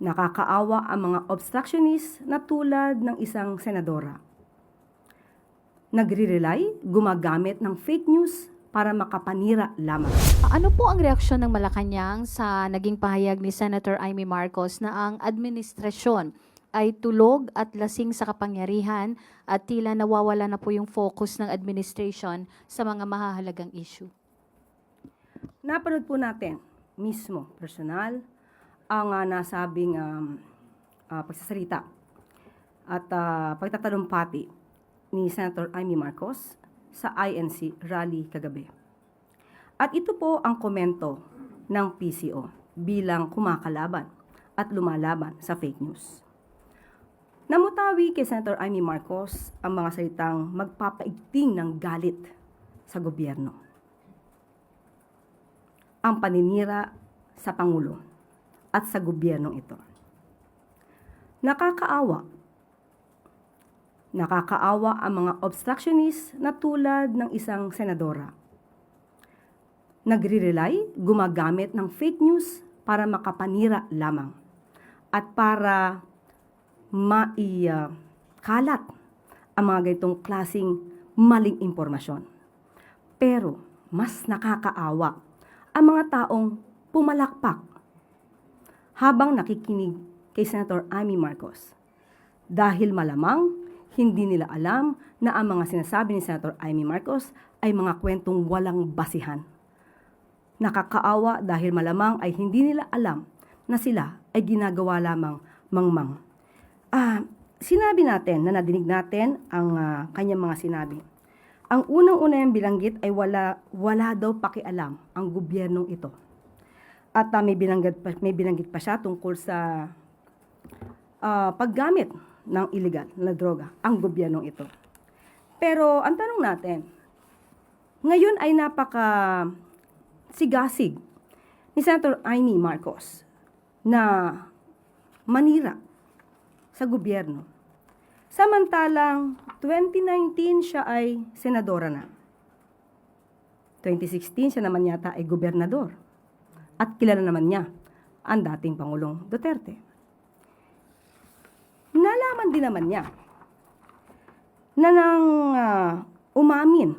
Nakakaawa ang mga obstructionist na tulad ng isang senadora. Nagre-rely, gumagamit ng fake news para makapanira lamang. Ano po ang reaksyon ng Malacanang sa naging pahayag ni Senator Amy Marcos na ang administrasyon ay tulog at lasing sa kapangyarihan at tila nawawala na po yung focus ng administration sa mga mahahalagang issue? Napanood po natin mismo, personal, ang nasabing pagsasalita at pagtatalumpati ni Senator Amy Marcos sa INC rally kagabi. At ito po ang komento ng PCO bilang kumakalaban at lumalaban sa fake news. Namutawi kay Senator Amy Marcos ang mga salitang magpapaigting ng galit sa gobyerno. Ang paninira sa Pangulo at sa gobyernong ito. Nakakaawa ang mga obstructionist na tulad ng isang senadora. Nagre-rely, gumagamit ng fake news para makapanira lamang at para kalat ang mga ganitong klaseng maling impormasyon. Pero mas nakakaawa ang mga taong pumalakpak habang nakikinig kay Senator Amy Marcos. Dahil malamang hindi nila alam na ang mga sinasabi ni Senator Amy Marcos ay mga kwentong walang basihan. Nakakaawa dahil malamang ay hindi nila alam na sila ay ginagawa lamang mangmang. Sinabi natin na nadinig natin ang kanyang mga sinabi. Ang unang-una yung bilanggit ay wala daw pakialam ang gobyernong ito. At may binanggit pa siya tungkol sa paggamit ng illegal na droga ang gobyernong ito. Pero ang tanong natin, ngayon ay sigasig ni Senator Amy Marcos na manira sa gobyerno. Samantalang 2019 siya ay senadora na. 2016 siya naman yata ay gobernador. At kilala naman niya ang dating Pangulong Duterte. Nalaman din naman niya na nang umamin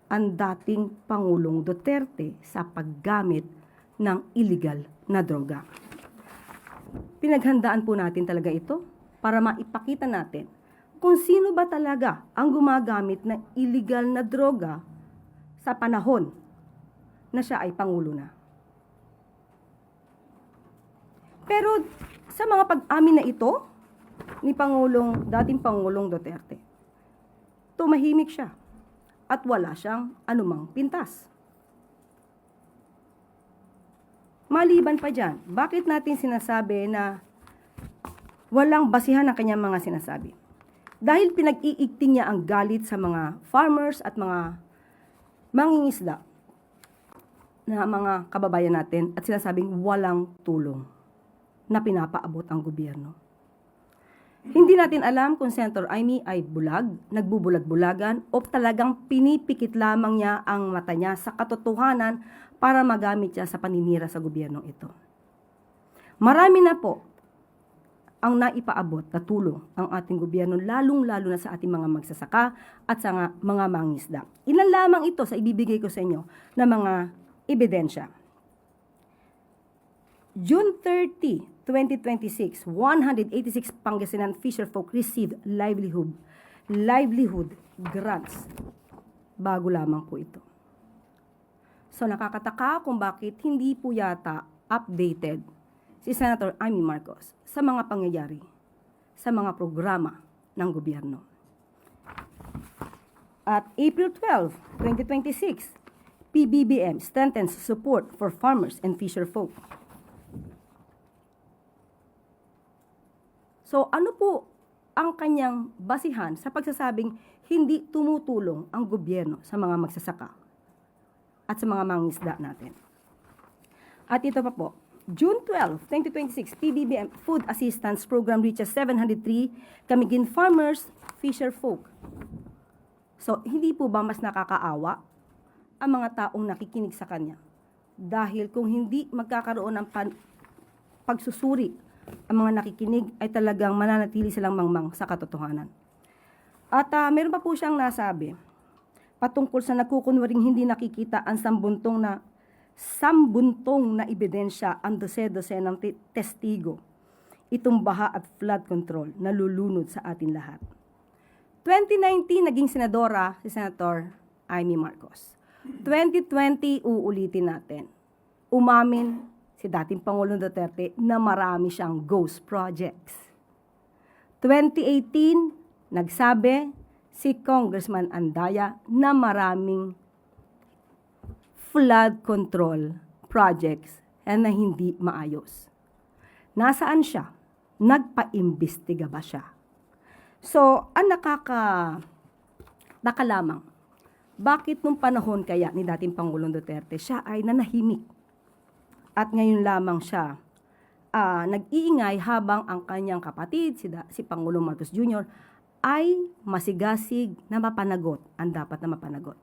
ang dating Pangulong Duterte sa paggamit ng illegal na droga. Pinaghandaan po natin talaga ito para maipakita natin kung sino ba talaga ang gumagamit ng illegal na droga sa panahon na siya ay Pangulo na. Pero sa mga pag-amin na ito ni dating Pangulong Duterte, tumahimik siya at wala siyang anumang pintas. Maliban pa dyan, bakit natin sinasabi na walang basihan ang kanyang mga sinasabi? Dahil pinag-iigting niya ang galit sa mga farmers at mga mangingisda na mga kababayan natin at sinasabing walang tulong na pinapaabot ang gobyerno. Hindi natin alam kung Senator Amy ay bulag, nagbubulag-bulagan o talagang pinipikit lamang niya ang mata niya sa katotohanan para magamit siya sa paninira sa gobyernong ito. Marami na po ang naipaabot na tulong ang ating gobyerno, lalong-lalo na sa ating mga magsasaka at sa mga mangingisda. Ilan lamang ito sa ibibigay ko sa inyo na mga ebidensya. June 30, 2026, 186 Pangasinan fisherfolk received livelihood grants. Bago lamang po ito. So nakakataka kung bakit hindi po yata updated si Senator Amy Marcos sa mga pangyayari, sa mga programa ng gobyerno. At April 12, 2026, PBBM strengthens support for farmers and fisherfolk. So ano po ang kanyang basihan sa pagsasabing hindi tumutulong ang gobyerno sa mga magsasaka at sa mga mangingisda natin? At ito pa po, June 12, 2026, PBBM Food Assistance Program reaches 703 Camiguin farmers, fisherfolk. So hindi po ba mas nakakaawa ang mga taong nakikinig sa kanya? Dahil kung hindi magkakaroon ng pagsusuri ang mga nakikinig ay talagang mananatili silang mangmang sa katotohanan. At meron pa po siyang nasabi patungkol sa nagkukunwaring hindi nakikita ang sambuntong na ebidensya ang dose-dose ng testigo. Itong baha at flood control na lulunod sa atin lahat. 2019, naging senadora si Senator Amy Marcos. 2020, uulitin natin. Umamin si dating Pangulong Duterte na marami siyang ghost projects. 2018, nagsabi si Congressman Andaya na maraming flood control projects na hindi maayos. Nasaan siya? Nagpa-imbestiga ba siya? So, ang nakaka lamang, bakit nung panahon kaya ni dating Pangulong Duterte, siya ay nanahimik? At ngayon lamang siya nag-iingay habang ang kanyang kapatid, si Pangulong Marcos Jr., ay masigasig na mapanagot ang dapat na mapanagot.